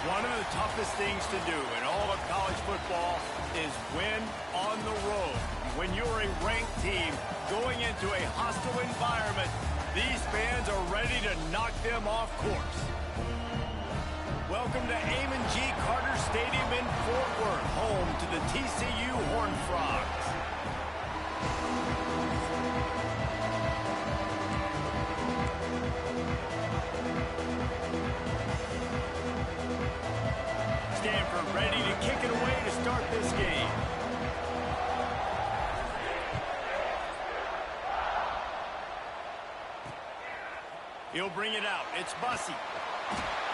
One of the toughest things to do in all of college football is win on the road. When you're a ranked team going into a hostile environment, these fans are ready to knock them off course. Welcome to Amon G. Carter Stadium in Fort Worth, home to the TCU Horned Frogs. Stanford ready to kick it away to start this game. He'll bring it out. It's Bussey.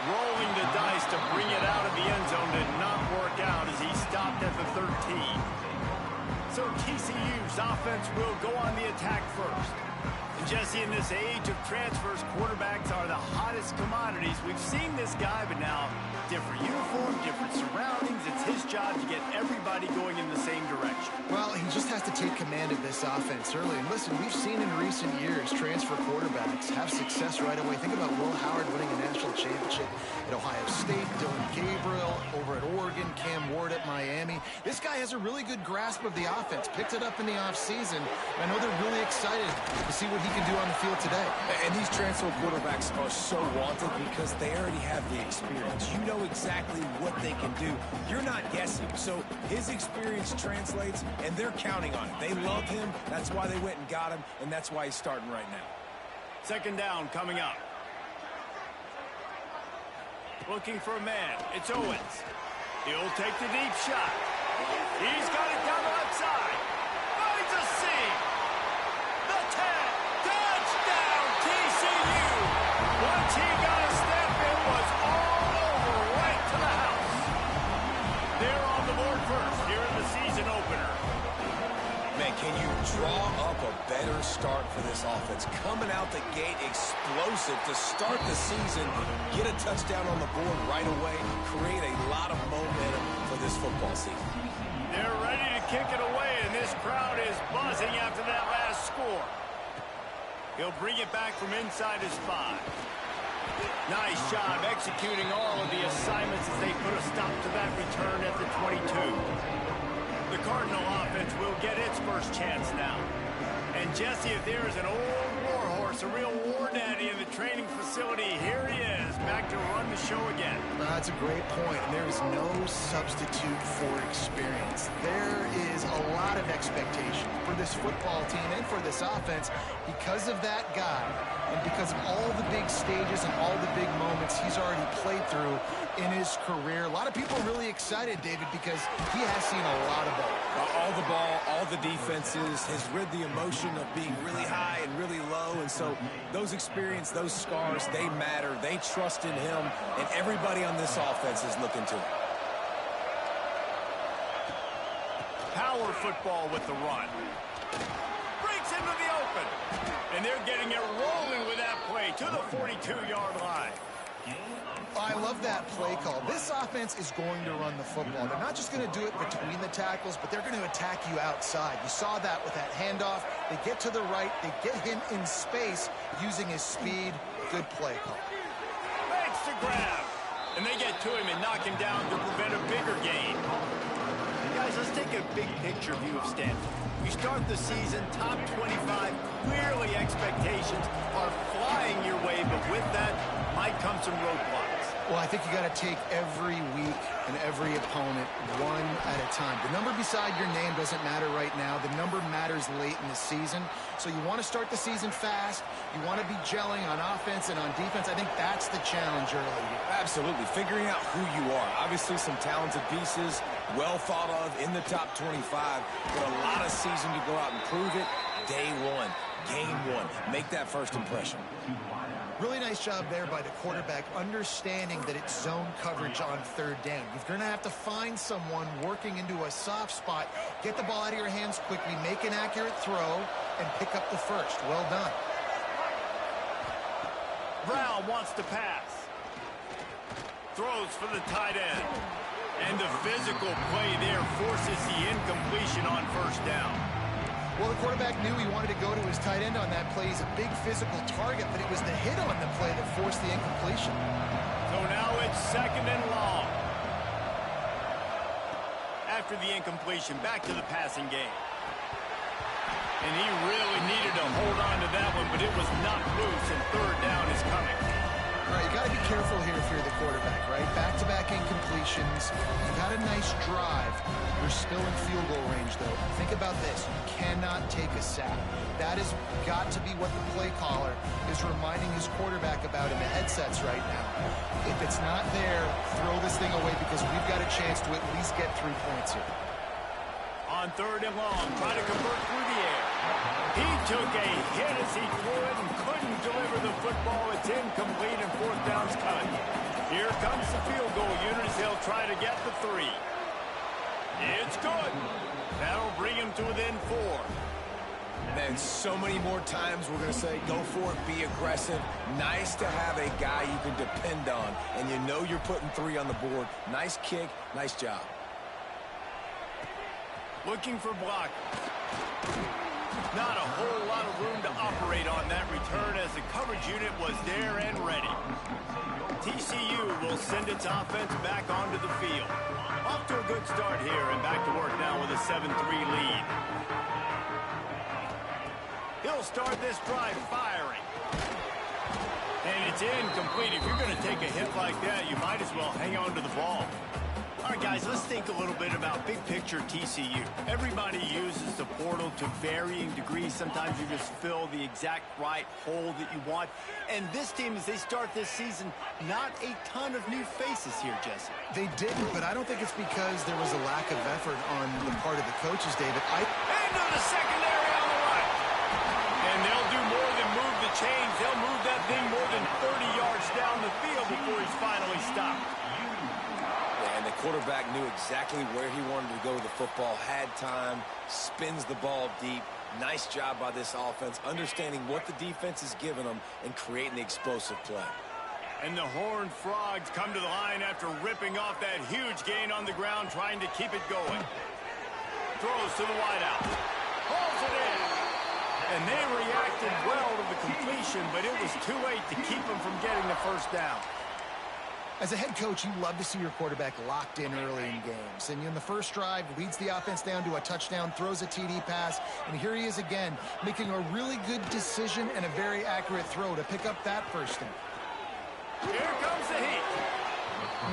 Rolling the dice to bring it out of the end zone did not work out as he stopped at the 13. So TCU's offense will go on the attack first. And Jesse, in this age of transfers, quarterbacks are the hottest commodities. We've seen this guy, but now different uniform, different surroundings. It's his job to get everybody going in the same direction. Well, he just has to take command of this offense early. And listen, we've seen in recent years transfer quarterbacks have success right away. Think about Will Howard winning a national championship at Ohio State, Dylan Gabriel over at Oregon, Cam Ward at Miami. This guy has a really good grasp of the offense, picked it up in the offseason. I know they're really excited to see what he can do on the field today. And these transfer quarterbacks are so wanted because they already have the experience. You know exactly what they can do. You're not guessing. So his experience translates, and they're counting on it. They love him. That's why they went and got him, and that's why he's starting right now. Second down coming up. Looking for a man. It's Owens. He'll take the deep shot. He's got it down the left side. Finds a seam. The 10. Touchdown, TCU. Once he got a step, it was all over right to the house. They're on the board first here in the season opener. Man, can you draw up a better start for this offense? Coming out the gate explosive to start the season, get a touchdown on the board right away, create a lot of momentum for this football season. They're ready to kick it away, and this crowd is buzzing after that last score. He'll bring it back from inside his 5. Nice job executing all of the assignments as they put a stop to that return at the 22. The Cardinal offense will get its first chance now. And Jesse, if there is an old war horse, a real war daddy in the training facility, here he is, back to run the show again. That's a great point. There is no substitute for experience. There is a lot of expectation for this football team and for this offense because of that guy and because of all the big stages and all the big moments he's already played through in his career. A lot of people are really excited, David, because he has seen a lot of ball. All the ball, all the defenses, has rid the emotion of being really high and really low. And so those experience, those scars, they matter. They trust in him, and everybody on this offense is looking to him. Power football with the run. Breaks into the open. And they're getting it rolling with that play to the 42-yard line. I love that play call. This offense is going to run the football. They're not just going to do it between the tackles, but they're going to attack you outside. You saw that with that handoff. They get to the right. They get him in space using his speed. Good play call. Makes the grab. And they get to him and knock him down to prevent a bigger gain. Guys, let's take a big picture view of Stanford. You start the season top 25. Clearly expectations are flying your way, but with that might come some roadblocks. Well, I think you got to take every week and every opponent one at a time. The number beside your name doesn't matter right now. The number matters late in the season. So you want to start the season fast. You want to be gelling on offense and on defense. I think that's the challenge early. Absolutely. Figuring out who you are. Obviously some talented pieces, well thought of in the top 25, but a lot of season to go out and prove it. Day one, game one. Make that first impression. Really nice job there by the quarterback, understanding that it's zone coverage on third down. You're going to have to find someone working into a soft spot, get the ball out of your hands quickly, make an accurate throw, and pick up the first. Well done. Brown wants to pass. Throws for the tight end. And the physical play there forces the incompletion on first down. Well, the quarterback knew he wanted to go to his tight end on that play. He's a big physical target, but it was the hit on the play that forced the incompletion. So now it's 2nd and long. After the incompletion, back to the passing game. And he really needed to hold on to that one, but it was not loose, and 3rd down is coming. All right, you got to be careful here if you're the quarterback, right? Back-to-back incompletions. You've had a nice drive. You're still in field goal range, though. Think about this. You cannot take a sack. That has got to be what the play caller is reminding his quarterback about in the headsets right now. If it's not there, throw this thing away because we've got a chance to at least get 3 points here. On 3rd and long, trying to convert through the air. He took a hit as he threw it and couldn't deliver the football. It's incomplete and 4th down's cut. Here comes the field goal unit as he'll try to get the 3. It's good. That'll bring him to within 4. And so many more times we're going to say, go for it, be aggressive. Nice to have a guy you can depend on, and you know you're putting 3 on the board. Nice kick, nice job. Looking for block. Not a whole lot of room to operate on that return as the coverage unit was there and ready. TCU will send its offense back onto the field. Off to a good start here and back to work now with a 7-3 lead. He'll start this drive firing. And it's incomplete. If you're going to take a hit like that, you might as well hang on to the ball. All right, guys, let's think a little bit about big picture TCU. Everybody uses the portal to varying degrees. Sometimes you just fill the exact right hole that you want. And this team, as they start this season, not a ton of new faces here, Jesse. They didn't, but I don't think it's because there was a lack of effort on the part of the coaches, David. Into the secondary on the right. And they'll do more than move the chains. They'll move that thing more than 30 yards down the field before he's finally stopped. And the quarterback knew exactly where he wanted to go with the football, had time, spins the ball deep. Nice job by this offense, understanding what the defense is giving them and creating the explosive play. And the Horned Frogs come to the line after ripping off that huge gain on the ground, trying to keep it going. Throws to the wideout. Pulls it in. And they reacted well to the completion, but it was too late to keep them from getting the 1st down. As a head coach, you love to see your quarterback locked in early in games. And in the first drive, leads the offense down to a touchdown, throws a TD pass, and here he is again, making a really good decision and a very accurate throw to pick up that 1st down. Here comes the heat.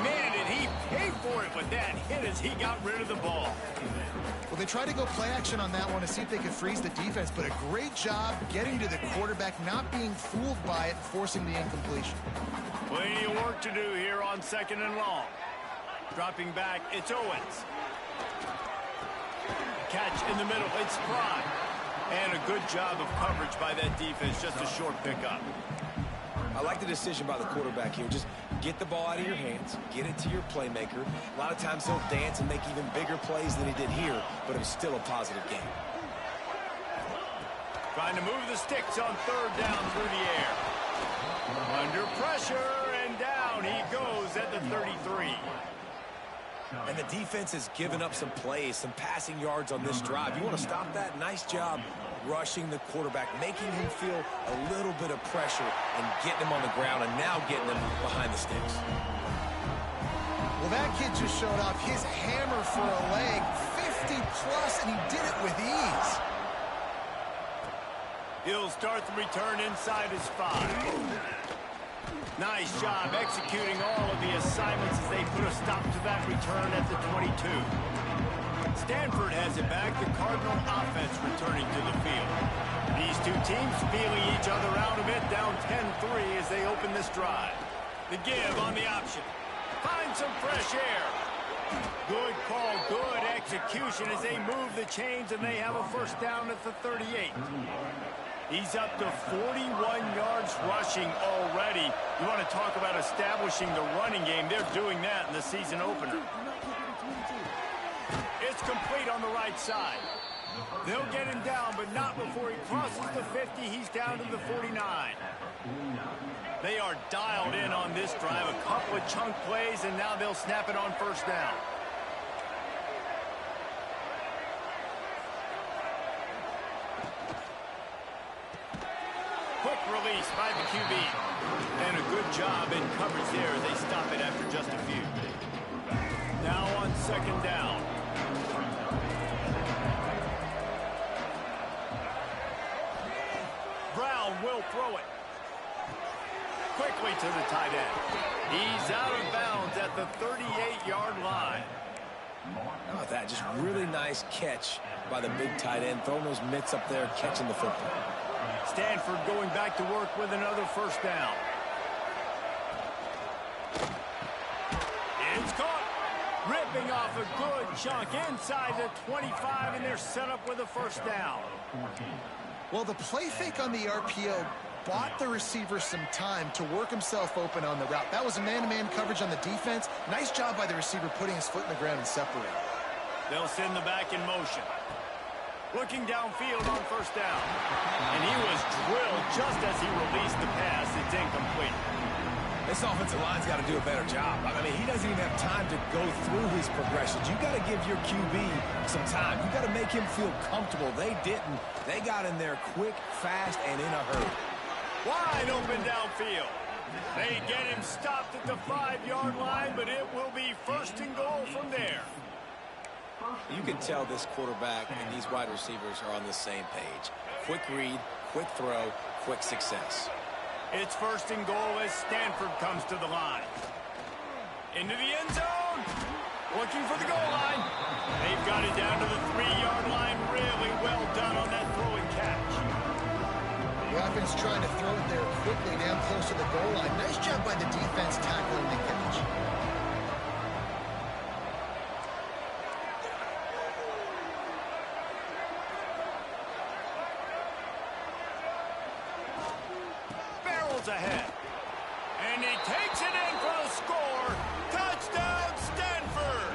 Man, did he pay for it with that hit as he got rid of the ball. Well, they tried to go play action on that one to see if they could freeze the defense, but a great job getting to the quarterback, not being fooled by it, forcing the incompletion. Plenty of work to do here on 2nd and long. Dropping back, it's Owens. Catch in the middle, it's Fry. And a good job of coverage by that defense, just a short pickup. I like the decision by the quarterback here. Just get the ball out of your hands, get it to your playmaker. A lot of times he'll dance and make even bigger plays than he did here, but it was still a positive game. Trying to move the sticks on 3rd down through the air. Under pressure, and down he goes at the 33. And the defense has given up some plays, some passing yards on this drive. You want to stop that? Nice job rushing the quarterback, making him feel a little bit of pressure and getting him on the ground and now getting him behind the sticks. Well, that kid just showed off his hammer for a leg, 50-plus, and he did it with ease. He'll start the return inside his 5. Nice job executing all of the assignments as they put a stop to that return at the 22. Stanford has it back, the Cardinal offense returning to the field. These two teams feeling each other out a bit, down 10-3 as they open this drive. The give on the option. Find some fresh air. Good call, good execution as they move the chains, and they have a 1st down at the 38. He's up to 41 yards rushing already. You want to talk about establishing the running game. They're doing that in the season opener. It's complete on the right side. They'll get him down, but not before he crosses the 50. He's down to the 49. They are dialed in on this drive. A couple of chunk plays, and now they'll snap it on 1st down. pass by the QB. And a good job in coverage there as they stop it after just a few. Now on second down. Brown will throw it. Quickly to the tight end. He's out of bounds at the 38-yard line. How about that? Just really nice catch by the big tight end. Throwing those mitts up there, catching the football. Stanford going back to work with another first down. It's caught. Ripping off a good chunk inside the 25, and they're set up with a first down. Well, the play fake on the RPO bought the receiver some time to work himself open on the route. That was a man-to-man coverage on the defense. Nice job by the receiver putting his foot in the ground and separating. They'll send the back in motion. Looking downfield on first down. And he was drilled just as he released the pass. It's incomplete. This offensive line's got to do a better job. I mean, he doesn't even have time to go through his progressions. You got to give your QB some time. You got to make him feel comfortable. They didn't. They got in there quick, fast, and in a hurry. Wide open downfield. They get him stopped at the 5-yard line, but it will be first and goal from there. You can tell this quarterback and these wide receivers are on the same page. Quick read, quick throw, quick success. It's first and goal as Stanford comes to the line. Into the end zone. Looking for the goal line. They've got it down to the 3-yard line. Really well done on that throw and catch. The offense trying to throw it there quickly down close to the goal line. Nice job by the defense tackling the catch. Ahead. And he takes it in for the score. Touchdown, Stanford!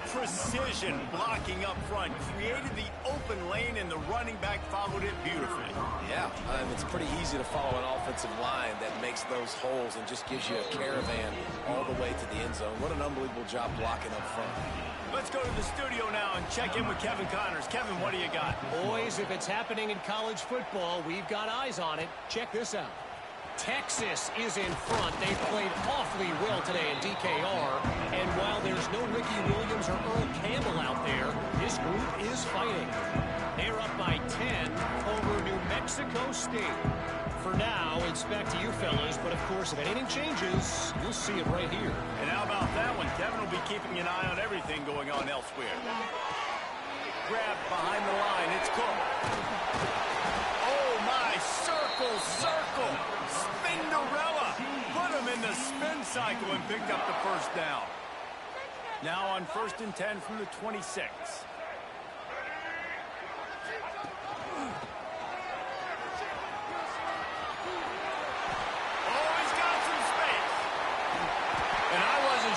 Precision blocking up front created the open lane, and the running back followed it beautifully. Yeah, it's pretty easy to follow an offensive line that makes those holes and just gives you a caravan all the way to the end zone. What an unbelievable job blocking up front. Let's go to the studio now and check in with Kevin Connors. Kevin, what do you got? Boys, if it's happening in college football, we've got eyes on it. Check this out. Texas is in front. They played awfully well today in DKR. And while there's no Ricky Williams or Earl Campbell out there, this group is fighting. They're up by 10 over New Mexico State. For now, it's back to you fellas, but of course, if anything changes, you'll see it right here. And how about that one? Kevin will be keeping an eye on everything going on elsewhere. Grab behind the line. It's Cook. Oh, my. Circle, circle. Spinderella. Put him in the spin cycle and picked up the first down. Now on 1st and 10 from the 26.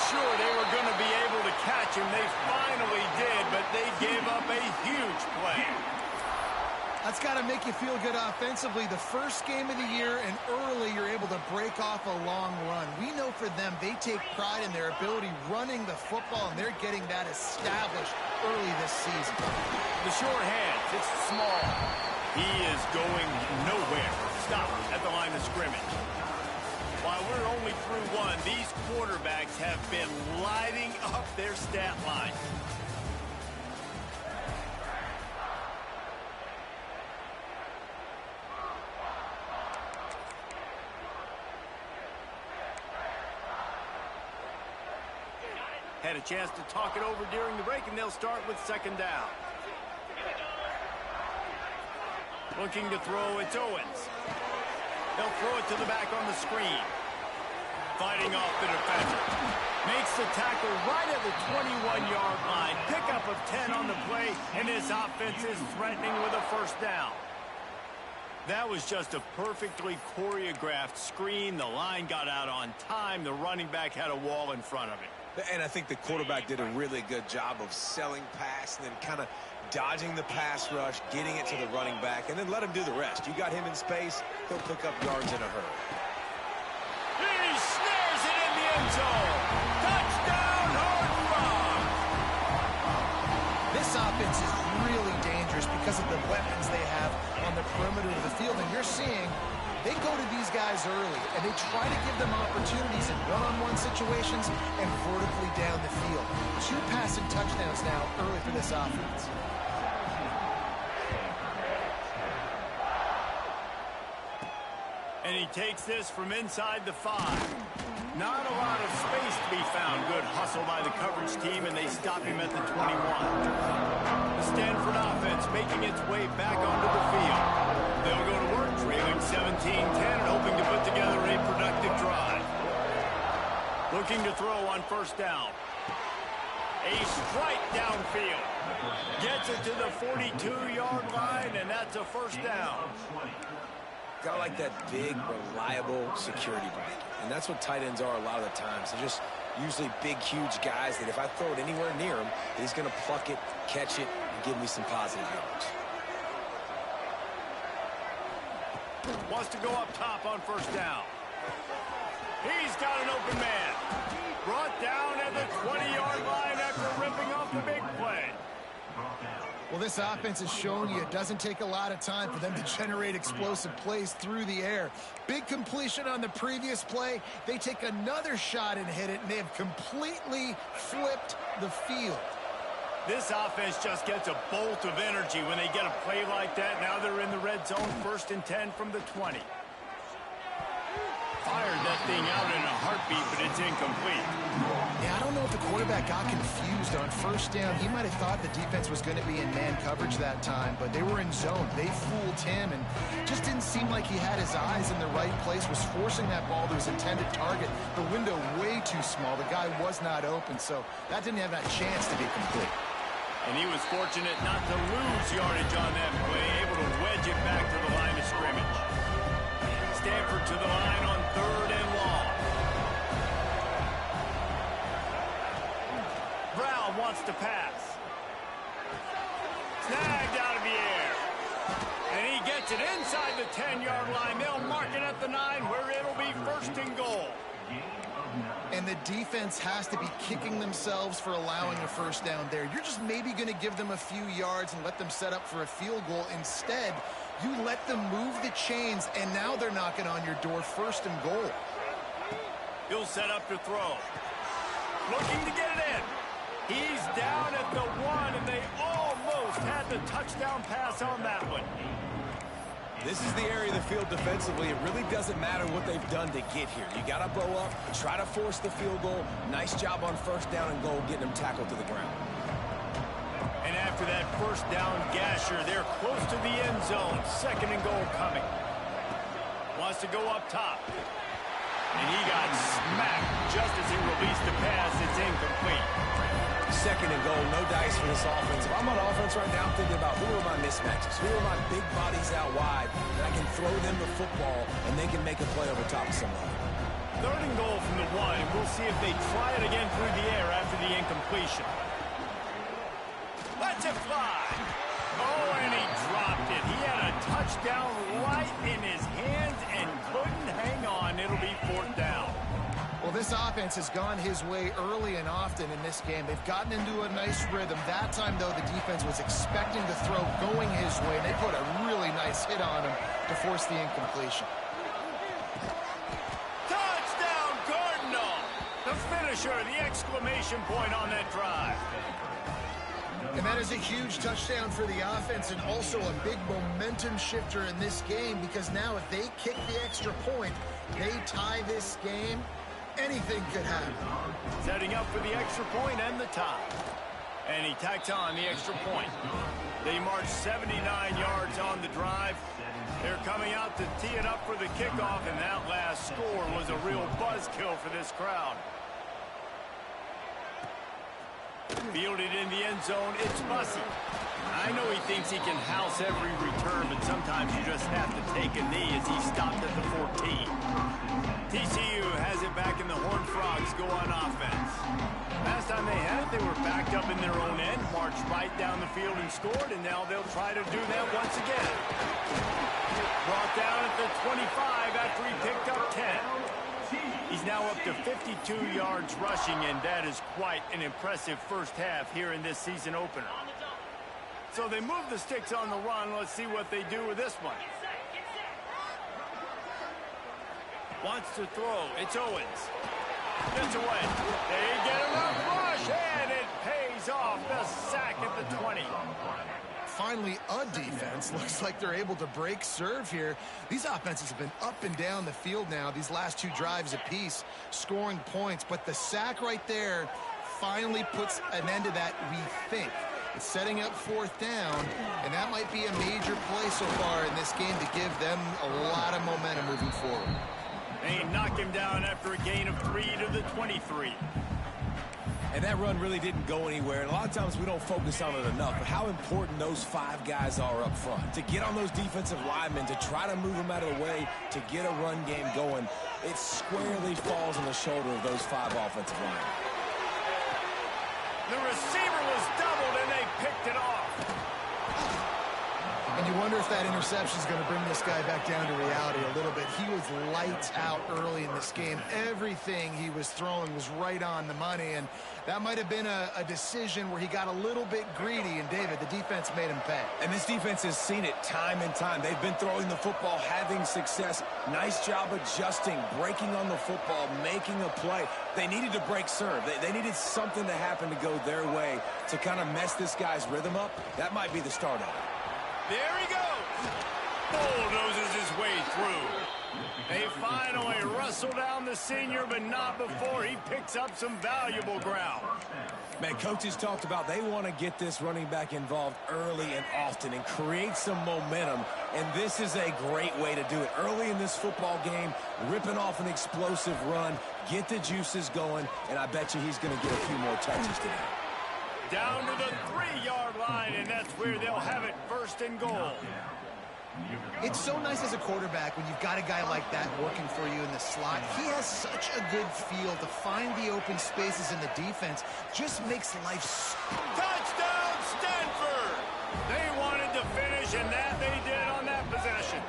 Sure they were going to be able to catch him. They finally did, but they gave up a huge play. That's got to make you feel good offensively. The first game of the year, and early you're able to break off a long run. We know for them, they take pride in their ability running the football, and they're getting that established early this season. The short hands, it's small. He is going nowhere. Stop at the line of scrimmage. While we're only through one, these quarterbacks have been lighting up their stat line. Had a chance to talk it over during the break, and they'll start with second down. Looking to throw, it's Owens. They'll throw it to the back on the screen. Fighting off the defender. Makes the tackle right at the 21-yard line. Pickup of 10 on the play, and his offense is threatening with a first down. That was just a perfectly choreographed screen. The line got out on time. The running back had a wall in front of him. And I think the quarterback did a really good job of selling pass and then kind of dodging the pass rush, getting it to the running back, and then let him do the rest. You got him in space, he'll pick up yards in a hurry. He snares it in the end zone. Touchdown, Hard Rock. This offense is really dangerous just because of the weapons they have on the perimeter of the field. And you're seeing they go to these guys early, and they try to give them opportunities in one-on-one situations and vertically down the field. 2 passing touchdowns now early for this offense. And he takes this from inside the 5. Not a lot of space to be found. Good hustle by the coverage team, and they stop him at the 21. The Stanford offense making its way back onto the field. They'll go to work, trailing 17-10, and hoping to put together a productive drive. Looking to throw on first down. A strike downfield. Gets it to the 42-yard line, and that's a first down. Got like that big, reliable security blanket. And that's what tight ends are a lot of the times. They're just usually big, huge guys that if I throw it anywhere near him, he's going to pluck it, catch it, and give me some positive yards. Wants to go up top on first down. He's got an open man. Brought down at the 20-yard line after ripping off the big play. Well, this offense has shown you it doesn't take a lot of time for them to generate explosive plays through the air. Big completion on the previous play. They take another shot and hit it, and they have completely flipped the field. This offense just gets a bolt of energy when they get a play like that. Now they're in the red zone, 1st and 10 from the 20. Fired that thing out in a heartbeat, but it's incomplete. Yeah, I don't know if the quarterback got confused on first down. He might have thought the defense was going to be in man coverage that time, but they were in zone. They fooled him, and just didn't seem like he had his eyes in the right place, was forcing that ball to his intended target. The window way too small. The guy was not open, so that didn't have that chance to be complete. And he was fortunate not to lose yardage on that play, able to wedge it back to the line of scrimmage. Stanford to the line on 3rd and long. Brown wants to pass. Snagged out of the air. And he gets it inside the 10-yard line. They'll mark it at the 9 where it'll be 1st and goal. And the defense has to be kicking themselves for allowing a first down there. You're just maybe going to give them a few yards and let them set up for a field goal. Instead, you let them move the chains, and now they're knocking on your door, 1st and goal. He'll set up to throw. Looking to get it in. He's down at the 1, and they almost had the touchdown pass on that one. This is the area of the field defensively. It really doesn't matter what they've done to get here. You got to bow up, try to force the field goal. Nice job on first down and goal, getting them tackled to the ground. And after that first down gasher, they're close to the end zone. 2nd and goal coming. Wants to go up top. And he got smacked just as he released the pass. It's incomplete. 2nd and goal, no dice for this offense. If I'm on offense right now, I'm thinking about who are my mismatches, who are my big bodies out wide, and I can throw them the football, and they can make a play over top of somebody. 3rd and goal from the 1, and we'll see if they try it again through the air after the incompletion. Let's it fly. Oh, and he dropped it. He had a touchdown right in his hands and couldn't hang on. It'll be 4th down. Well, this offense has gone his way early and often in this game. They've gotten into a nice rhythm. That time, though, the defense was expecting the throw going his way, and they put a really nice hit on him to force the incompletion. Touchdown, Cardinal! The finisher, the exclamation point on that drive. And that is a huge touchdown for the offense and also a big momentum shifter in this game, because now if they kick the extra point, they tie this game, anything could happen. Setting up for the extra point and the tie. And he tacks on the extra point. They march 79 yards on the drive. They're coming out to tee it up for the kickoff, and that last score was a real buzzkill for this crowd. Fielded in the end zone, it's Bussey. I know he thinks he can house every return, but sometimes you just have to take a knee as he stopped at the 14. TCU has it back, and the Horned Frogs go on offense. Last time they had it, they were backed up in their own end, marched right down the field and scored, and now they'll try to do that once again. Brought down at the 25 after he picked up 10. He's now up to 52 yards rushing, and that is quite an impressive first half here in this season opener. So they move the sticks on the run. Let's see what they do with this one. Wants to throw. It's Owens. Gets away. They get enough rush, and it pays off. The sack at the 20. Finally, a defense. Looks like they're able to break serve here. These offenses have been up and down the field now, these last two drives apiece, scoring points. But the sack right there finally puts an end to that, we think. It's setting up fourth down, and that might be a major play so far in this game to give them a lot of momentum moving forward. They knock him down after a gain of 3 to the 23. And that run really didn't go anywhere. And a lot of times we don't focus on it enough. But how important those 5 guys are up front. To get on those defensive linemen, to try to move them out of the way, to get a run game going, it squarely falls on the shoulder of those 5 offensive linemen. The receiver was doubled, and they picked it off. And you wonder if that interception is going to bring this guy back down to reality a little bit. He was lights out early in this game. Everything he was throwing was right on the money, and that might have been a decision where he got a little bit greedy, and David, the defense made him pay. And this defense has seen it time and time. They've been throwing the football, having success. Nice job adjusting, breaking on the football, making a play. They needed to break serve. They needed something to happen to go their way to kind of mess this guy's rhythm up. That might be the start of it. There he goes. Bulldozes his way through. They finally wrestle down the senior, but not before he picks up some valuable ground. Man, coaches talked about they want to get this running back involved early and often and create some momentum, and this is a great way to do it. Early in this football game, ripping off an explosive run, get the juices going, and I bet you he's going to get a few more touches today. Down to the 3-yard line, and that's where they'll have it, first and goal. It's so nice as a quarterback when you've got a guy like that working for you in the slot. He has such a good feel to find the open spaces in the defense. Just makes life... Touchdown, Stanford! They wanted to finish, and that they did on that possession.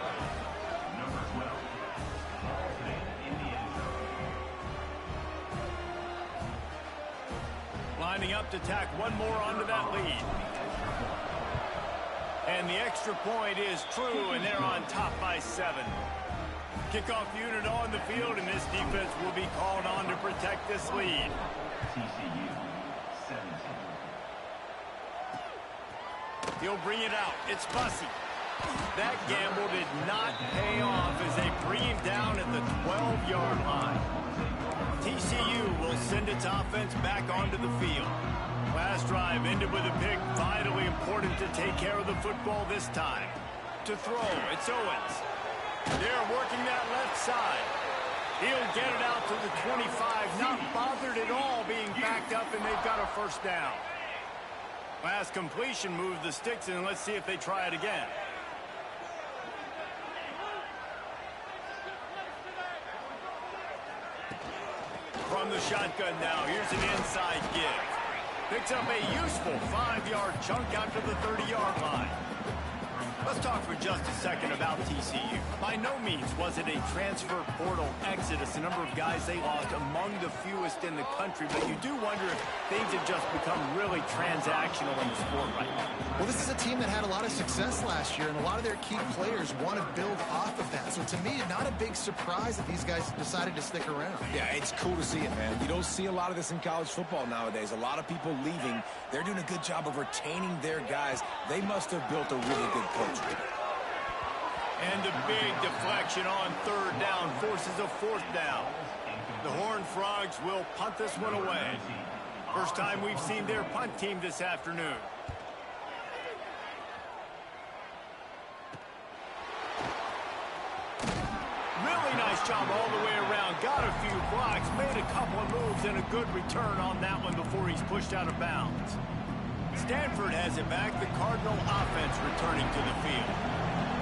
Lining up to tack one more onto that lead. And the extra point is true, and they're on top by 7. Kickoff unit on the field, and this defense will be called on to protect this lead. He'll bring it out. It's Bussey. That gamble did not pay off as they bring him down at the 12-yard line. TCU will send its offense back onto the field. Last drive ended with a pick. Vitally important to take care of the football this time. To throw, it's Owens. They're working that left side. He'll get it out to the 25. Not bothered at all being backed up, and they've got a first down. Last completion moved the sticks, and let's see if they try it again. From the shotgun now, here's an inside give. Picks up a useful 5-yard chunk out to the 30-yard line. Let's talk for just a second about TCU. By no means was it a transfer portal exodus. The number of guys they lost among the fewest in the country, but you do wonder if things have just become really transactional in the sport right now. Well, this is a team that had a lot of success last year, and a lot of their key players want to build off of that. So to me, not a big surprise that these guys decided to stick around. Yeah, it's cool to see it, man. You don't see a lot of this in college football nowadays. A lot of people leaving. They're doing a good job of retaining their guys. They must have built a really good coach. And a big deflection on 3rd down forces a 4th down. The Horned Frogs will punt this one away. First time we've seen their punt team this afternoon. Really nice job all the way around. Got a few blocks, made a couple of moves, and a good return on that one before he's pushed out of bounds. Stanford has it back. The Cardinal offense returning to the field.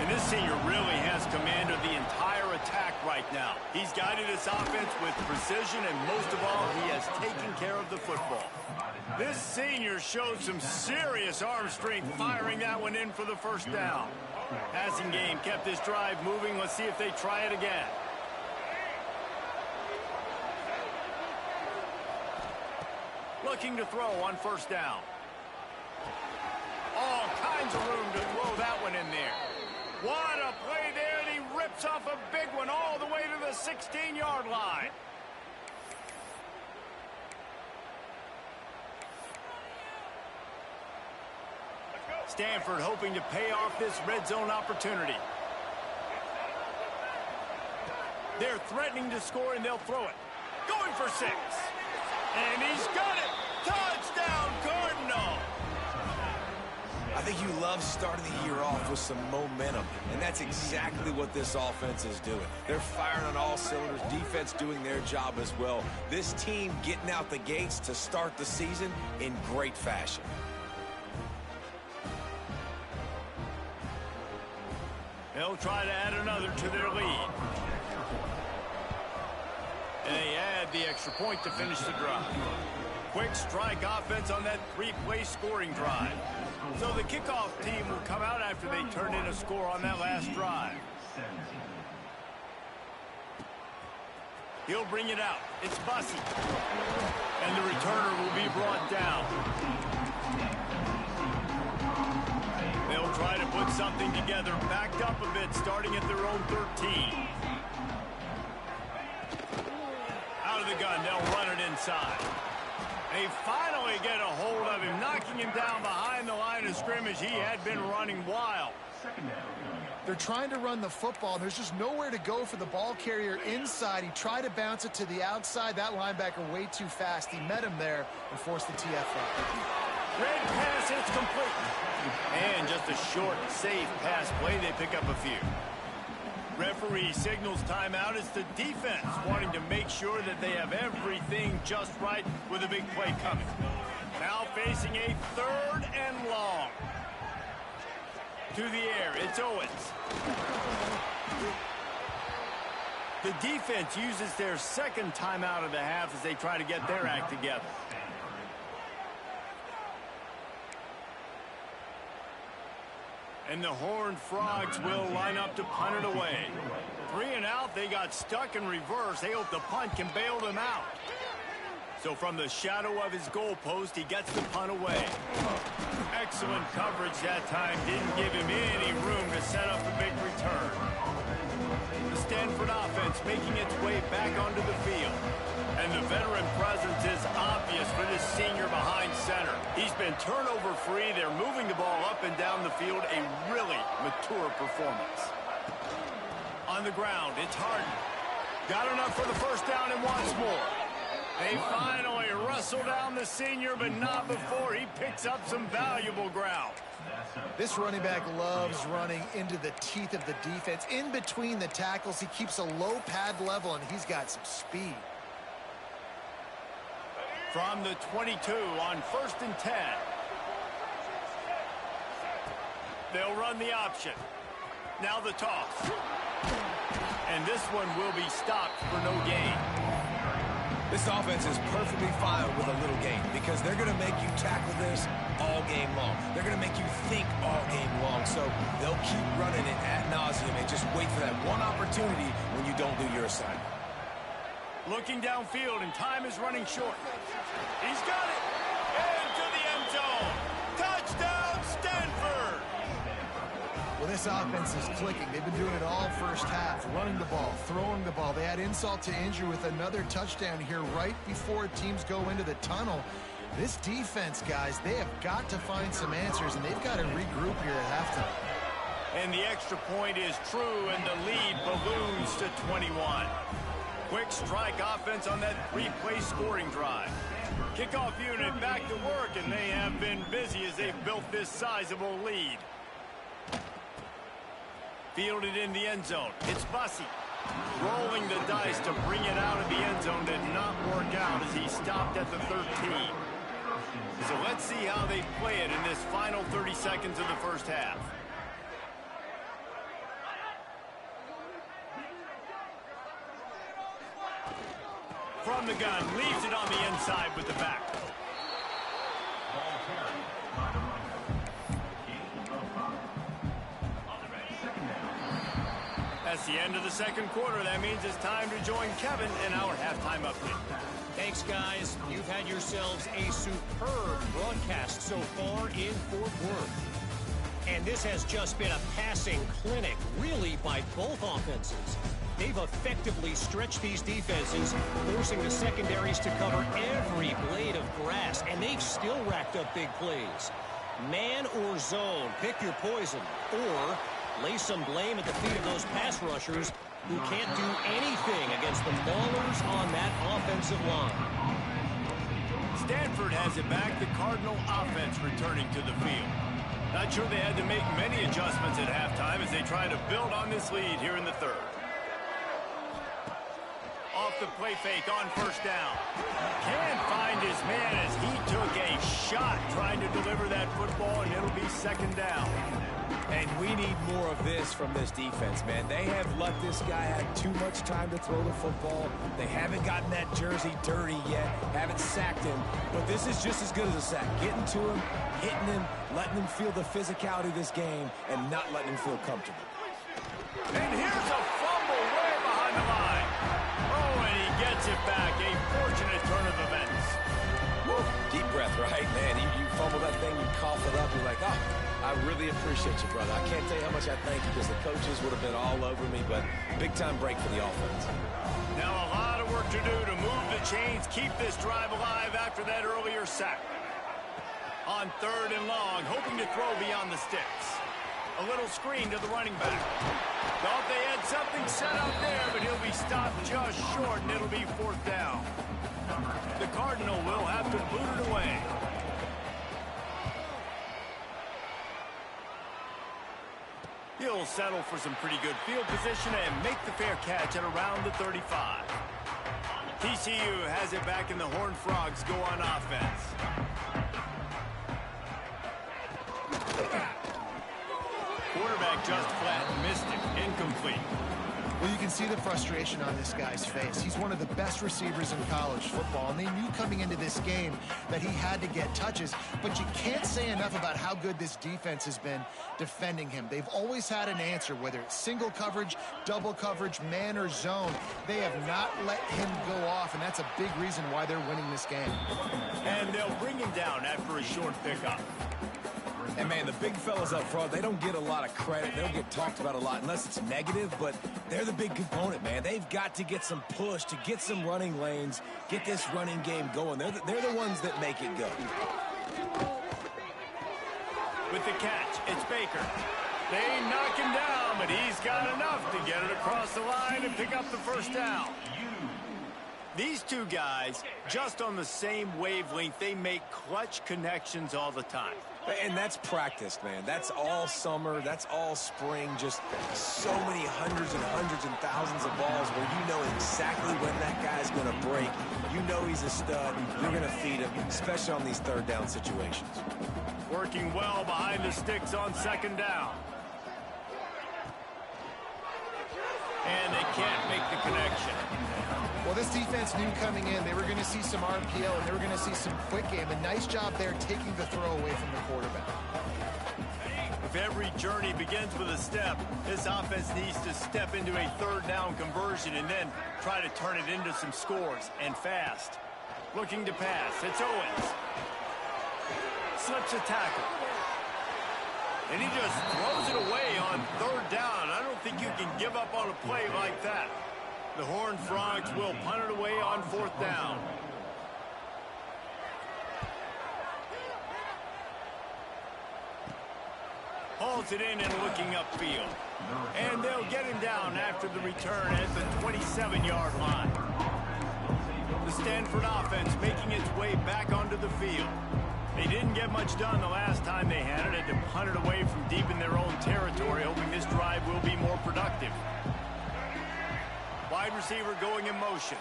And this senior really has command of the entire attack right now. He's guided this offense with precision, and most of all, he has taken care of the football. This senior showed some serious arm strength firing that one in for the first down. Passing game kept this drive moving. Let's see if they try it again. Looking to throw on 1st down. All kinds tons of room to throw that one in there. What a play there, and he rips off a big one all the way to the 16-yard line. Stanford hoping to pay off this red zone opportunity. They're threatening to score, and they'll throw it. Going for 6. And he's got it. Touchdown, Cardinal. I think you love starting the year off with some momentum, and that's exactly what this offense is doing. They're firing on all cylinders, defense doing their job as well. This team getting out the gates to start the season in great fashion. They'll try to add another to their lead. And they add the extra point to finish the drive. Quick strike offense on that 3-play scoring drive. So the kickoff team will come out after they turn in a score on that last drive. He'll bring it out. It's Bussey. And the returner will be brought down. They'll try to put something together, backed up a bit, starting at their own 13. Out of the gun, they'll run it inside. They finally get a hold of him, knocking him down behind the line of scrimmage. He had been running wild. They're trying to run the football. There's just nowhere to go for the ball carrier inside. He tried to bounce it to the outside. That linebacker way too fast. He met him there and forced the TFL. Red pass, it's complete. And just a short, safe pass play. They pick up a few. Referee signals timeout. It's the defense wanting to make sure that they have everything just right with a big play coming. Now facing a 3rd and long. To the air, it's Owens. The defense uses their 2nd timeout of the half as they try to get their act together. And the Horned Frogs will line up to punt it away. 3 and out, they got stuck in reverse. They hope the punt can bail them out. So from the shadow of his goalpost, he gets the punt away. Excellent coverage that time. Didn't give him any room to set up a big return. The Stanford offense making its way back onto the field. And the veteran presence is obvious for this senior behind center. He's been turnover free. They're moving the ball up and down the field. A really mature performance. On the ground, it's Harden. Got enough for the first down and wants more. They finally wrestle down the senior, but not before he picks up some valuable ground. This running back loves running into the teeth of the defense. In between the tackles, he keeps a low pad level, and he's got some speed. From the 22 on 1st and 10. They'll run the option. Now the toss. And this one will be stopped for no gain. This offense is perfectly fine with a little game because they're going to make you tackle this all game long. They're going to make you think all game long. So they'll keep running it ad nauseum and just wait for that one opportunity when you don't do your assignment. Looking downfield, and time is running short. He's got it. Into the end zone. Touchdown, Stanford. Well, this offense is clicking. They've been doing it all first half, running the ball, throwing the ball. They add insult to injury with another touchdown here right before teams go into the tunnel. This defense, guys, they have got to find some answers, and they've got to regroup here at halftime. And the extra point is true, and the lead balloons to 21. Quick strike offense on that 3-play scoring drive. Kickoff unit back to work, and they have been busy as they've built this sizable lead. Fielded in the end zone. It's Bussey. Rolling the dice to bring it out of the end zone did not work out as he stopped at the 13. So let's see how they play it in this final 30 seconds of the first half. From the gun, leaves it on the inside with the back. That's the end of the second quarter. That means it's time to join Kevin in our halftime update. Thanks, guys. You've had yourselves a superb broadcast so far in Fort Worth. And this has just been a passing clinic, really, by both offenses. They've effectively stretched these defenses, forcing the secondaries to cover every blade of grass, and they've still racked up big plays. Man or zone, pick your poison, or lay some blame at the feet of those pass rushers who can't do anything against the maulers on that offensive line. Stanford has it back, the Cardinal offense returning to the field. Not sure they had to make many adjustments at halftime as they try to build on this lead here in the third. Off the play fake on first down. Can't find his man as he took a shot trying to deliver that football, and it'll be second down. And we need more of this from this defense, man. They have let this guy have too much time to throw the football. They haven't gotten that jersey dirty yet, haven't sacked him. But this is just as good as a sack. Getting to him, hitting him, letting him feel the physicality of this game, and not letting him feel comfortable. And here's a fumble way behind the line. Oh, and he gets it back. A fortunate turn of events. Woo. Deep breath, right? Man, you fumble that thing, you cough it up, you're like, oh, I really appreciate you, brother. I can't tell you how much I thank you because the coaches would have been all over me, but big-time break for the offense. Now a lot of work to do to move the chains, keep this drive alive after that earlier sack. On third and long, hoping to throw beyond the sticks. A little screen to the running back. Thought they had something set up there, but he'll be stopped just short, and it'll be fourth down. The Cardinal will have to boot it away. He'll settle for some pretty good field position and make the fair catch at around the 35. TCU has it back, and the Horned Frogs go on offense. Quarterback just flat missed it. Incomplete. Well, you can see the frustration on this guy's face. He's one of the best receivers in college football, and they knew coming into this game that he had to get touches, but you can't say enough about how good this defense has been defending him. They've always had an answer, whether it's single coverage, double coverage, man or zone. They have not let him go off, and that's a big reason why they're winning this game. And they'll bring him down after a short pickup. And, man, the big fellas up front, they don't get a lot of credit. They don't get talked about a lot unless it's negative, but they're the big component, man. They've got to get some push, to get some running lanes, get this running game going. They're the ones that make it go. With the catch, it's Baker. They knock him down, but he's got enough to get it across the line and pick up the first down. These two guys, just on the same wavelength, they make clutch connections all the time. And that's practice, man. That's all summer. That's all spring. Just so many hundreds and thousands of balls where you know exactly when that guy's going to break. You know he's a stud. You're going to feed him, especially on these third down situations. Working well behind the sticks on second down. And they can't make the connection. Well, this defense knew coming in they were going to see some RPO and they were going to see some quick game. A nice job there taking the throw away from the quarterback. If every journey begins with a step, this offense needs to step into a third down conversion and then try to turn it into some scores, and fast. Looking to pass. It's Owens. Slips a tackle. And he just throws it away on third down. I don't think you can give up on a play like that. The Horned Frogs will punt it away on fourth down. Hauls it in and looking upfield. And they'll get him down after the return at the 27-yard line. The Stanford offense making its way back onto the field. They didn't get much done the last time they had it. Had to punt it away from deep in their own territory, hoping this drive will be more productive. Wide receiver going in motion.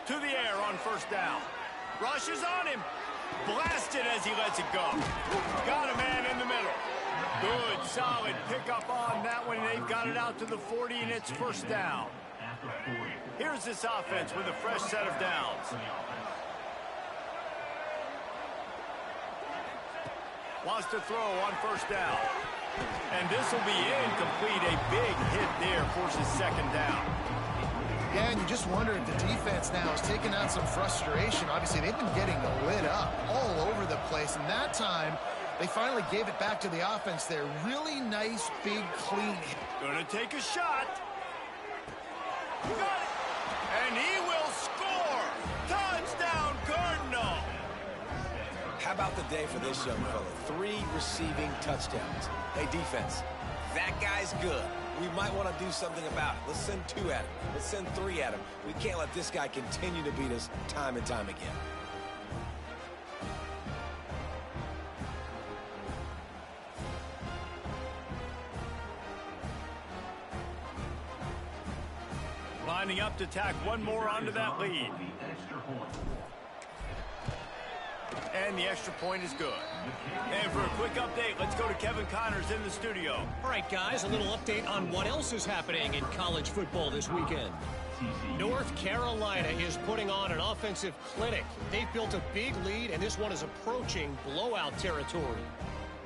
To the air on first down. Rushes on him. Blasted as he lets it go. Got a man in the middle. Good, solid pickup on that one. They've got it out to the 40, and it's first down. Here's this offense with a fresh set of downs. Wants to throw on first down. And this will be incomplete. A big hit there forces second down. Yeah, and you just wonder if the defense now is taking out some frustration. Obviously, they've been getting lit up all over the place, and that time they finally gave it back to the offense there. Really nice, big, clean hit. Gonna take a shot. Got it. And he will score. Touchdown, Cardinal. How about the day for this young fella? 3 receiving touchdowns. Hey, defense, that guy's good. We might want to do something about it. Let's send 2 at him. Let's send 3 at him. We can't let this guy continue to beat us time and time again. Lining up to tack one more onto that lead. And the extra point is good. And for a quick update, let's go to Kevin Connors in the studio. All right, guys, a little update on what else is happening in college football this weekend. North Carolina is putting on an offensive clinic. They've built a big lead, and this one is approaching blowout territory.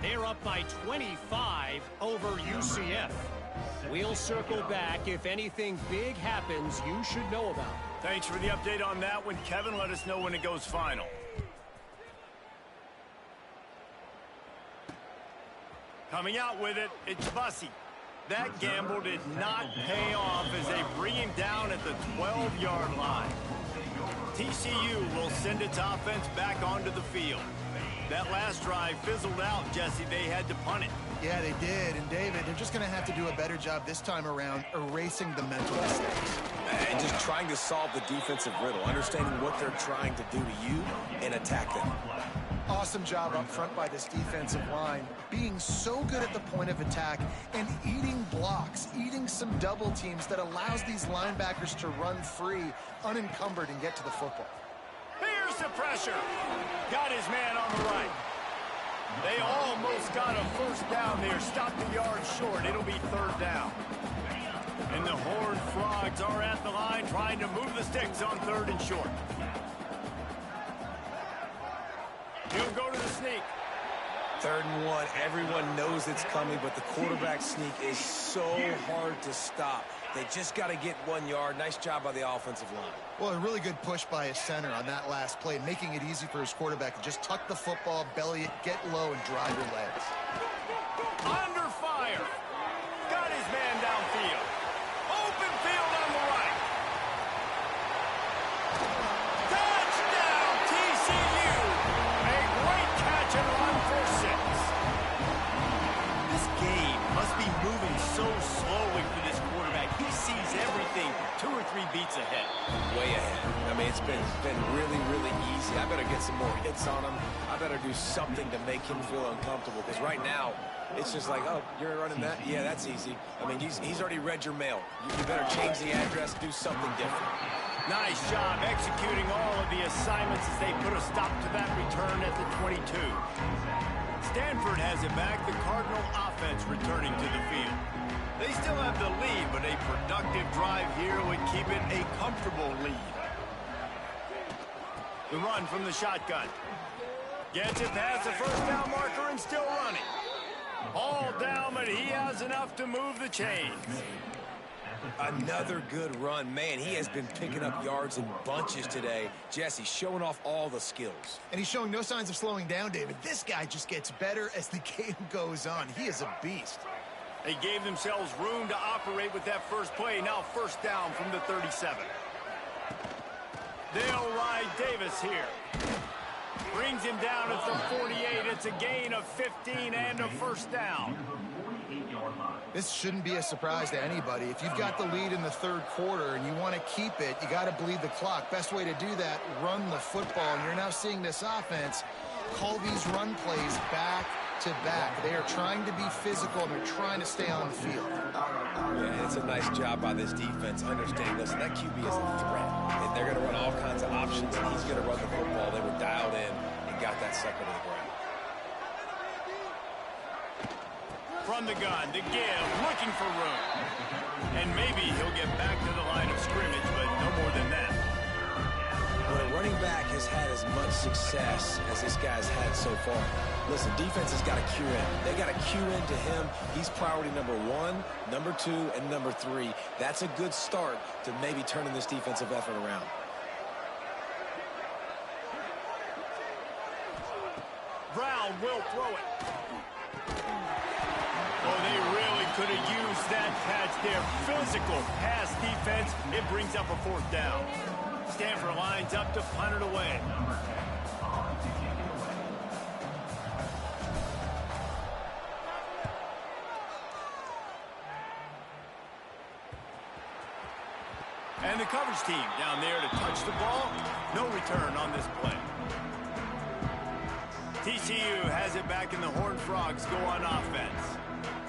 They're up by 25 over UCF. We'll circle back. If anything big happens, you should know about. Thanks for the update on that one, Kevin. Let us know when it goes final. Coming out with it, it's Bussey. That gamble did not pay off as they bring him down at the 12-yard line. TCU will send its offense back onto the field. That last drive fizzled out, Jesse. They had to punt it. Yeah, they did. And, David, they're just going to have to do a better job this time around erasing the mental mistakes. And just trying to solve the defensive riddle, understanding what they're trying to do to you and attack them. Awesome job up front by this defensive line, being so good at the point of attack and eating blocks, eating some double teams that allows these linebackers to run free, unencumbered, and get to the football. Here's the pressure. Got his man on the right. They almost got a first down there. Stopped the yard short. It'll be 3rd down. And the Horned Frogs are at the line trying to move the sticks on 3rd and short. He'll go to the sneak. 3rd and 1. Everyone knows it's coming, but the quarterback sneak is so hard to stop. They just got to get 1 yard. Nice job by the offensive line. Well, a really good push by his center on that last play, making it easy for his quarterback to just tuck the football, belly it, get low, and drive your legs. Under fire. Got his man downfield. Open field on the right. Touchdown, TCU. A great catch and run for 6. This game must be moving so slowly for this quarterback. He sees everything 2 or 3 beats ahead. Way ahead. I mean, it's been really, really easy. I better get some more hits on him. I better do something to make him feel uncomfortable, because right now, it's just like, oh, you're running that? Yeah, that's easy. I mean, he's already read your mail. You better change the address, do something different. Nice job executing all of the assignments as they put a stop to that return at the 22. Stanford has it back. The Cardinal offense returning to the field. They still have the lead, but a productive drive here would keep it a comfortable lead. The run from the shotgun. Gets it past the first down marker and still running. All down, but he has enough to move the chains. Another good run. Man, he has been picking up yards in bunches today. Jesse showing off all the skills. And he's showing no signs of slowing down, David. This guy just gets better as the game goes on. He is a beast. They gave themselves room to operate with that first play. Now 1st down from the 37. They'll ride Davis here. Brings him down at the 48. It's a gain of 15 and a 1st down. This shouldn't be a surprise to anybody. If you've got the lead in the 3rd quarter and you want to keep it, you got to bleed the clock. Best way to do that, run the football. And you're now seeing this offense call these run plays back to back. They are trying to be physical, and they're trying to stay on the field. Yeah, it's a nice job by this defense understanding, listen, that QB is a threat. And they're going to run all kinds of options, and he's going to run the football. They were dialed in and got that sucker to the ground. From the gun, to give, looking for room. And maybe he'll get back to the line of scrimmage, but no more than that. When a running quarterback has had as much success as this guy's had so far. Listen, defense has got to cue in. They got to cue into him. He's priority number 1, number 2, and number 3. That's a good start to maybe turning this defensive effort around. Brown will throw it. Oh, they really could have used that catch there. Physical pass defense. It brings up a 4th down. Stanford lines up to punt it away. And the coverage team down there to touch the ball. No return on this play. TCU has it back, and the Horned Frogs go on offense.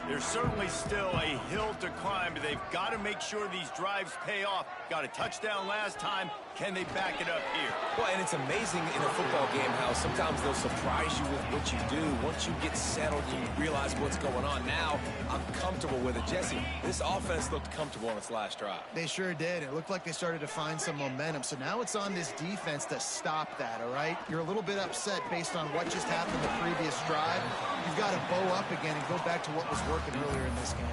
There's certainly still a hill to climb, but they've got to make sure these drives pay off. Got a touchdown last time. Can they back it up here? Well, and it's amazing in a football game how sometimes they'll surprise you with what you do. Once you get settled, you realize what's going on. Now, I'm comfortable with it. Jesse, this offense looked comfortable on its last drive. They sure did. It looked like they started to find some momentum. So now it's on this defense to stop that, all right? You're a little bit upset based on what just happened the previous drive. You've got to bow up again and go back to what was working earlier in this game.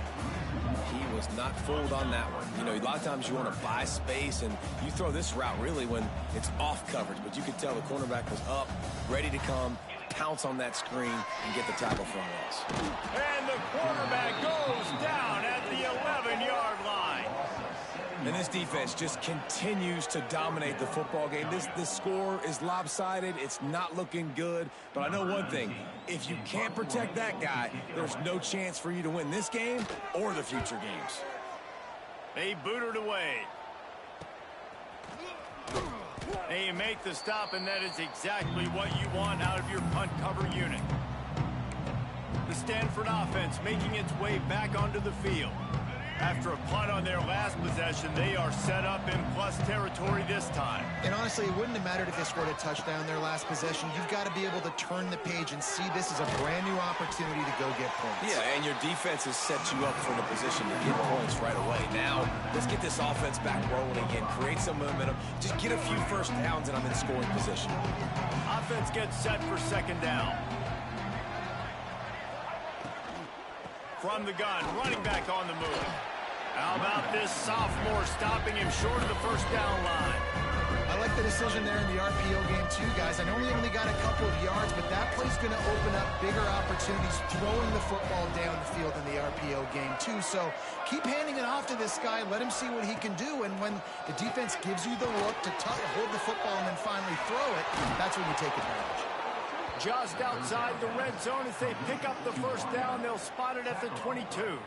He was not fooled on that one. You know, a lot of times you want to buy space, and you throw this route really when it's off coverage. But you could tell the cornerback was up, ready to come, pounce on that screen, and get the tackle for a loss. And the quarterback goes down at the 11-yard line. And this defense just continues to dominate the football game. This score is lopsided. It's not looking good. But I know one thing. If you can't protect that guy, there's no chance for you to win this game or the future games. They boot it away. They make the stop, and that is exactly what you want out of your punt cover unit. The Stanford offense making its way back onto the field. After a punt on their last possession, they are set up in plus territory this time. And honestly, it wouldn't have mattered if they scored a touchdown their last possession. You've got to be able to turn the page and see this as a brand new opportunity to go get points. Yeah, and your defense has set you up for the position to get points right away. Now, let's get this offense back rolling again, create some momentum, just get a few first downs, and I'm in scoring position. Offense gets set for 2nd down. From the gun, running back on the move. How about this sophomore stopping him short of the 1st down line? I like the decision there in the RPO game too, guys. I know he only got a couple of yards, but that play's going to open up bigger opportunities throwing the football down the field in the RPO game too. So keep handing it off to this guy. Let him see what he can do. And when the defense gives you the look to hold the football and then finally throw it, that's when you take advantage. Just outside the red zone as they pick up the 1st down. They'll spot it at the 22.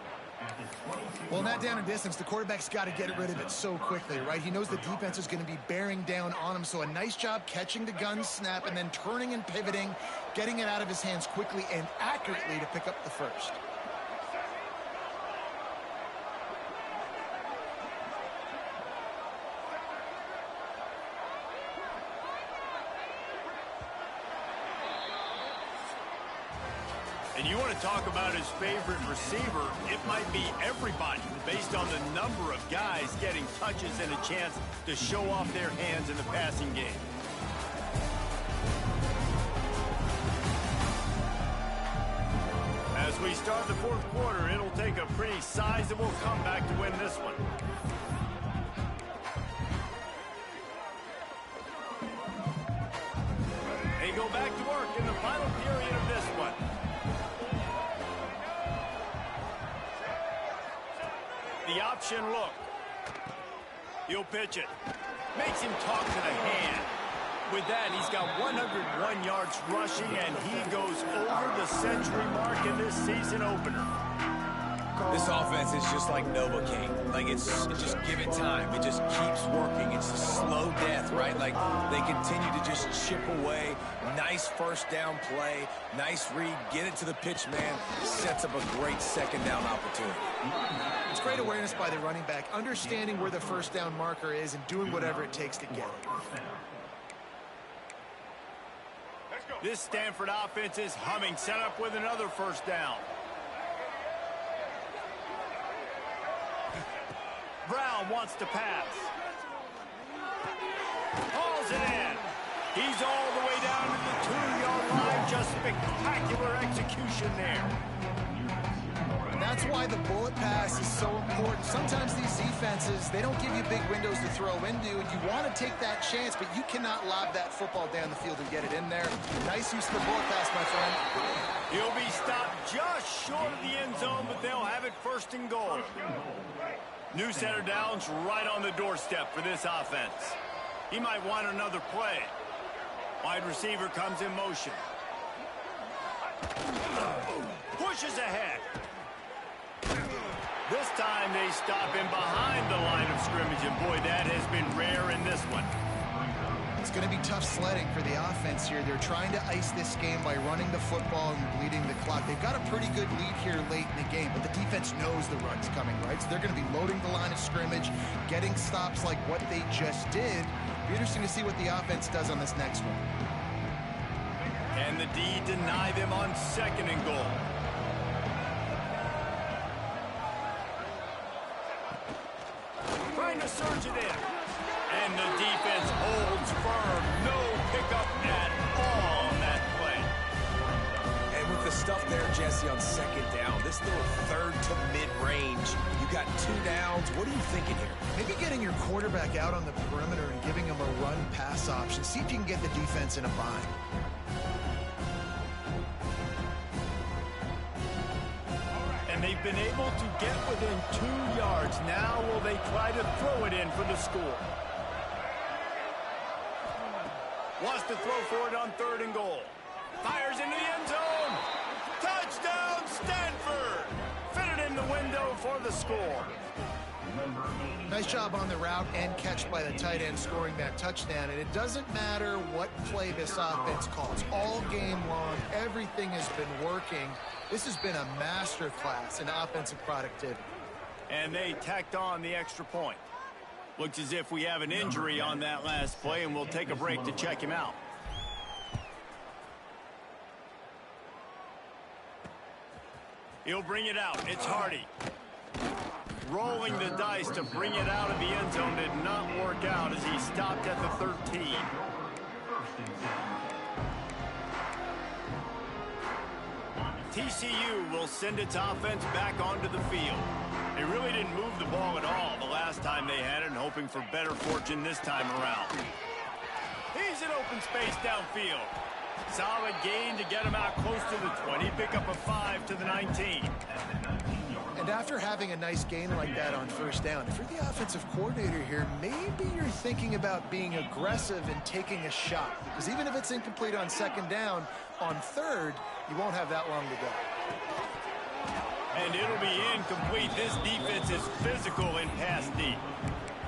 Well, in that down and distance, the quarterback's got to get rid of it so quickly, right? He knows the defense is going to be bearing down on him, so a nice job catching the gun snap and then turning and pivoting, getting it out of his hands quickly and accurately to pick up the 1st. And you want to talk about his favorite receiver, it might be everybody based on the number of guys getting touches and a chance to show off their hands in the passing game. As we start the 4th quarter, it'll take a pretty sizable comeback to win this one. They go back to work in the final period of this one. The option look. He'll pitch it. Makes him talk to the hand. With that, he's got 101 yards rushing, and he goes over the century mark in this season opener. This offense is just like Novocaine. Like, it's just give it time. It just keeps working. It's a slow death, right? Like, they continue to just chip away. Nice 1st down play. Nice read. Get it to the pitch man. Sets up a great 2nd down opportunity. It's great awareness by the running back, understanding where the 1st down marker is and doing whatever it takes to get it. This Stanford offense is humming, set up with another 1st down. Brown wants to pass. Hauls it in. He's all the way down to the 2-yard line. Just spectacular execution there. That's why the bullet pass is so important. Sometimes these defenses, they don't give you big windows to throw into, and you want to take that chance, but you cannot lob that football down the field and get it in there. Nice use of the bullet pass, my friend. He'll be stopped just short of the end zone, but they'll have it first and goal. New center down's right on the doorstep for this offense. He might want another play. Wide receiver comes in motion. Pushes ahead. This time they stop him behind the line of scrimmage, and boy, that has been rare in this one. It's going to be tough sledding for the offense here. They're trying to ice this game by running the football and bleeding the clock. They've got a pretty good lead here late in the game, but the defense knows the run's coming, right? So they're going to be loading the line of scrimmage, getting stops like what they just did. Be interesting to see what the offense does on this next one. And the D deny them on second and goal. Trying to surge it in. And the defense holds firm. No pickup at all on that play. And with the stuff there, Jesse, on second down, this little third to mid-range, you got 2 downs. What are you thinking here? Maybe getting your quarterback out on the perimeter and giving him a run-pass option. See if you can get the defense in a bind. They've been able to get within 2 yards. Now will they try to throw it in for the score? Wants to throw for it on third and goal. Fires into the end zone. Touchdown, Stanford. Fitted in the window for the score. Nice job on the route and catch by the tight end scoring that touchdown. And it doesn't matter what play this offense calls. All game long, everything has been working. This has been a masterclass in offensive productivity. And they tacked on the extra point. Looks as if we have an injury on that last play, and we'll take a break to check him out. He'll bring it out. It's Hardy. Rolling the dice to bring it out of the end zone did not work out as he stopped at the 13. TCU will send its offense back onto the field. They really didn't move the ball at all the last time they had it, and hoping for better fortune this time around. He's in open space downfield. Solid gain to get him out close to the 20. Pick up a 5 to the 19. And after having a nice gain like that on first down, if you're the offensive coordinator here, maybe you're thinking about being aggressive and taking a shot. Because even if it's incomplete on second down, on third, you won't have that long to go. And it'll be incomplete. This defense is physical in pass deep.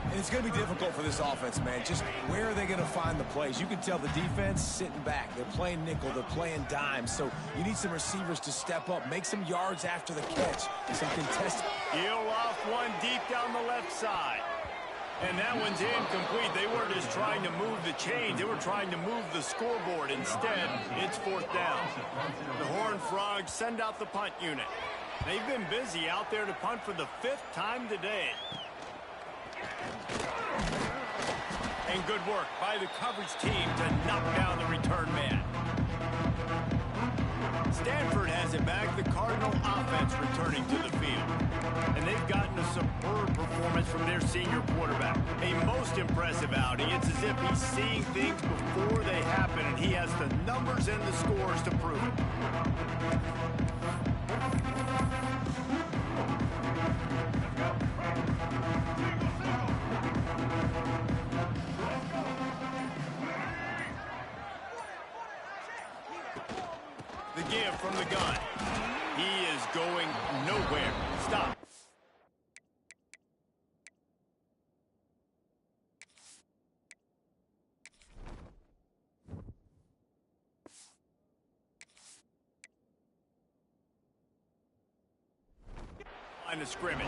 And it's going to be difficult for this offense, man. Just where are they going to find the plays? You can tell the defense sitting back. They're playing nickel. They're playing dime. So you need some receivers to step up, make some yards after the catch. Some contested. He'll off one deep down the left side. And that one's incomplete. They weren't just trying to move the chains. They were trying to move the scoreboard. Instead, it's fourth down. The Horned Frogs send out the punt unit. They've been busy out there to punt for the 5th time today. And good work by the coverage team to knock down the return man. Stanford has it back. The Cardinal offense returning to the field. And they've gotten a superb performance from their senior quarterback. A most impressive outing. It's as if he's seeing things before they happen, and he has the numbers and the scores to prove it. The give from the gun. He is going nowhere. Stop. Line of scrimmage.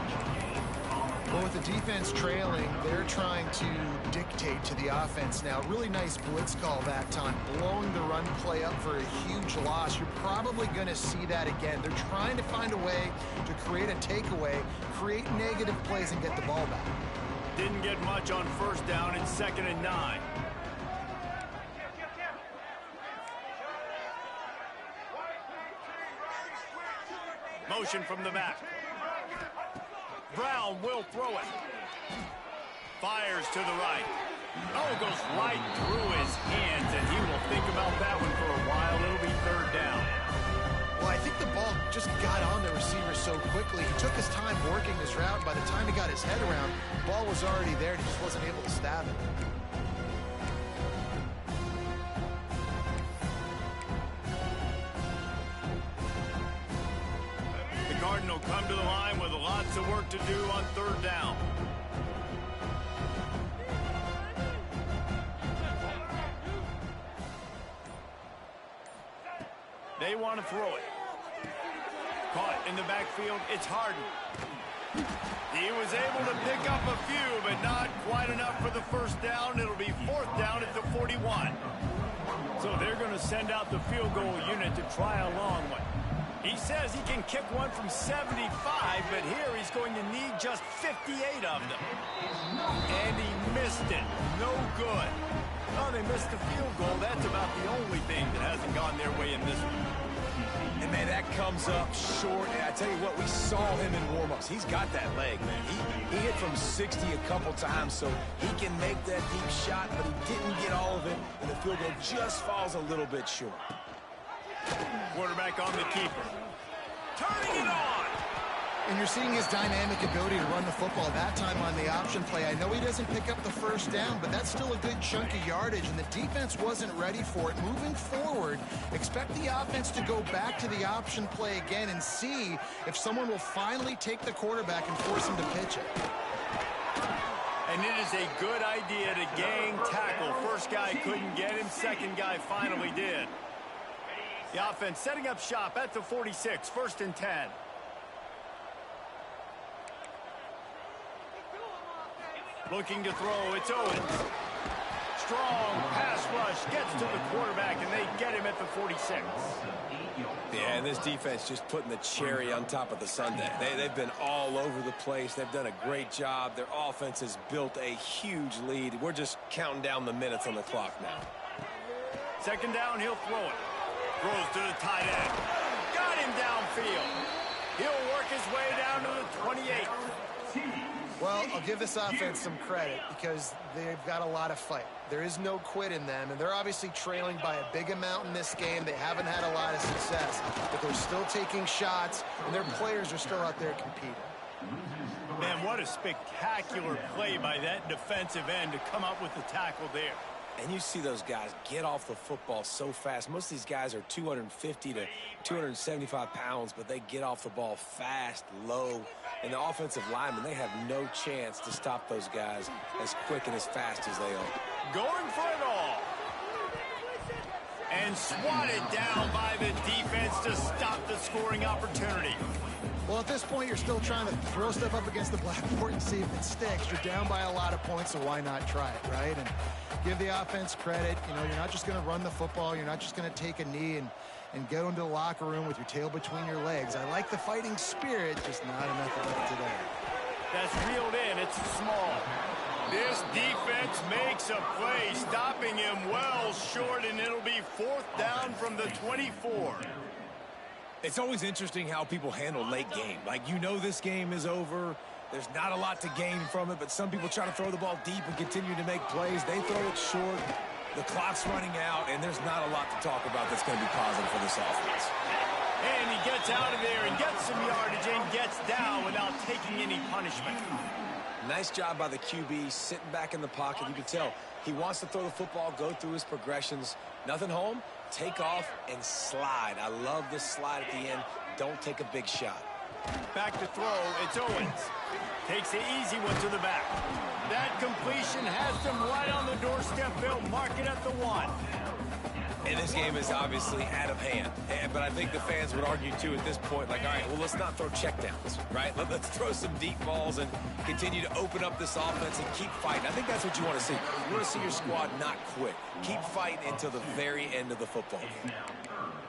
Well, with the defense trailing, they're trying to dictate to the offense now. Really nice blitz call that time, blowing the run play up for a huge loss. You're probably going to see that again. They're trying to find a way to create a takeaway, create negative plays, and get the ball back. Didn't get much on first down. It's 2nd and 9. motion from the back. Brown will throw it. Fires to the right. Oh, goes right through his hands, and he will think about that one for a while. It'll be third down. Well, I think the ball just got on the receiver so quickly. He took his time working his route. By the time he got his head around, the ball was already there, and he just wasn't able to stab it. The Cardinal come to the line with lots of work to do on third down. They want to throw it. Caught in the backfield, it's Harden. He was able to pick up a few, but not quite enough for the first down. It'll be fourth down at the 41. So they're going to send out the field goal unit to try a long one. He says he can kick one from 75, but here he's going to need just 58 of them. And he missed it. No good. Oh, they missed the field goal. That's about the only thing that hasn't gone their way in this one. And, man, that comes up short. And I tell you what, we saw him in warm-ups. He's got that leg, man. He hit from 60 a couple times, so he can make that deep shot, but he didn't get all of it, and the field goal just falls a little bit short. Quarterback on the keeper. Turning it on. And you're seeing his dynamic ability to run the football. That time on the option play, I know he doesn't pick up the first down, but that's still a good chunk of yardage, and the defense wasn't ready for it. Moving forward, expect the offense to go back to the option play again and see if someone will finally take the quarterback and force him to pitch it. And it is a good idea to gang tackle. First guy couldn't get him. Second guy finally did. The offense setting up shop at the 46. First and 10. Looking to throw, it's Owens. Strong pass rush, gets to the quarterback, and they get him at the 46. Yeah, and this defense just putting the cherry on top of the sundae. They've been all over the place. They've done a great job. Their offense has built a huge lead. We're just counting down the minutes on the clock now. Second down, he'll throw it. Throws to the tight end. Got him downfield. He'll work his way down to the 28. Well, I'll give this offense some credit because they've got a lot of fight. There is no quit in them, and they're obviously trailing by a big amount in this game. They haven't had a lot of success, but they're still taking shots, and their players are still out there competing. Man, what a spectacular play by that defensive end to come up with the tackle there. And you see those guys get off the football so fast. Most of these guys are 250 to 275 pounds, but they get off the ball fast, low. And the offensive linemen, they have no chance to stop those guys as quick and as fast as they are. Going for it all. And swatted down by the defense to stop the scoring opportunity. Well, at this point, you're still trying to throw stuff up against the blackboard and see if it sticks. You're down by a lot of points, so why not try it, right? And give the offense credit. You know, you're not just going to run the football. You're not just going to take a knee and go into the locker room with your tail between your legs. I like the fighting spirit, just not enough of it today. That's reeled in. It's small. This defense makes a play, stopping him well short, and it'll be fourth down from the 24. It's always interesting how people handle late game. Like, you know this game is over. There's not a lot to gain from it, but some people try to throw the ball deep and continue to make plays. They throw it short. The clock's running out, and there's not a lot to talk about that's going to be positive for this offense. And he gets out of there and gets some yardage and gets down without taking any punishment. Nice job by the QB, sitting back in the pocket. You can tell he wants to throw the football, go through his progressions. Nothing home, take off, and slide. I love this slide at the end. Don't take a big shot. Back to throw, it's Owens. Takes the easy one to the back. That completion has them right on the doorstep. They'll mark it at the 1. And this game is obviously out of hand. But I think the fans would argue, too, at this point, like, all right, well, let's not throw checkdowns, right? Let's throw some deep balls and continue to open up this offense and keep fighting. I think that's what you want to see. You want to see your squad not quit. Keep fighting until the very end of the football game.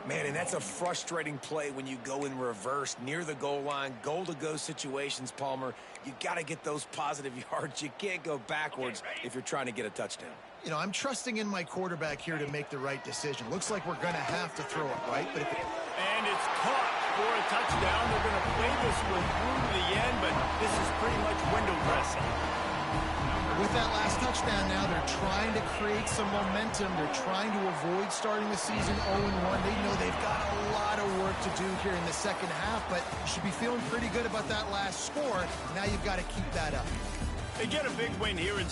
Man, and that's a frustrating play when you go in reverse near the goal line, goal-to-go situations, Palmer. You got to get those positive yards. You can't go backwards if you're trying to get a touchdown. You know, I'm trusting in my quarterback here to make the right decision. Looks like we're going to have to throw it, right? But if and it's caught. score a touchdown. They're going to play this one through to the end, but this is pretty much window dressing. With that last touchdown now, they're trying to create some momentum. They're trying to avoid starting the season 0-1. They know they've got a lot of work to do here in the second half, but you should be feeling pretty good about that last score. Now you've got to keep that up. They get a big win here in